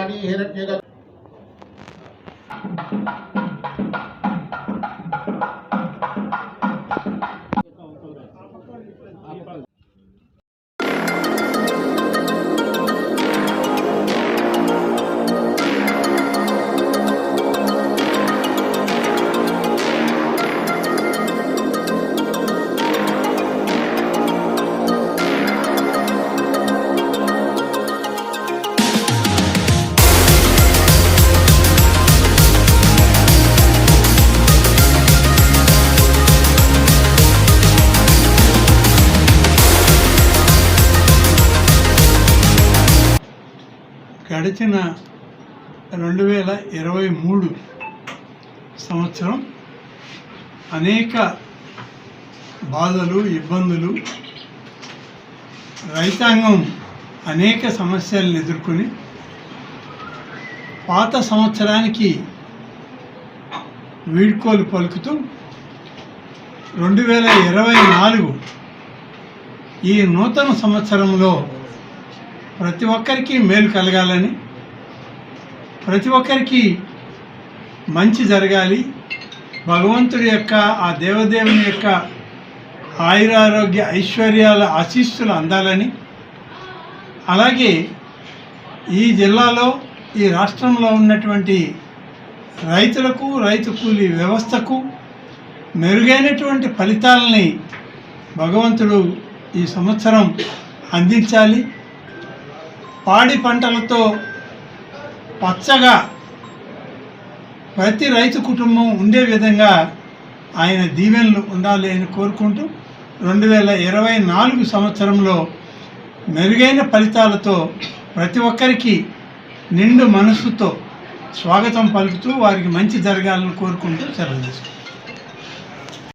ధాన్యాని హిరణ్యగర్భ గడిచిన 2023 సంవత్సరం అనేక బాధలు, ఇబ్బందులు, రైతాంగం అనేక సమస్యలను ఎదుర్కొని పాత సంవత్సరానికి వీడ్కోలు పలుకుతూ 2024 ఈ నూతన సంవత్సరంలో ప్రతి ఒక్కరికి మేలు కలగాలని, ప్రతి ఒక్కరికి మంచి జరగాలి, భగవంతుడి యొక్క ఆ దేవదేవుని యొక్క ఆయురారోగ్య ఐశ్వర్యాల ఆశీస్సులు అందాలని, అలాగే ఈ జిల్లాలో ఈ రాష్ట్రంలో ఉన్నటువంటి రైతులకు, రైతు కూలీ వ్యవస్థకు మెరుగైనటువంటి ఫలితాలని భగవంతుడు ఈ సంవత్సరం అందించాలి. పాడి పంటలతో పచ్చగా ప్రతి రైతు కుటుంబం ఉండే విధంగా ఆయన దీవెనలు ఉండాలి అని కోరుకుంటూ 2024 సంవత్సరంలో మెరుగైన ఫలితాలతో ప్రతి ఒక్కరికి నిండు మనస్సుతో స్వాగతం పలుకుతూ వారికి మంచి జరగాలని కోరుకుంటూ సెలవు తీసుకుంటాం.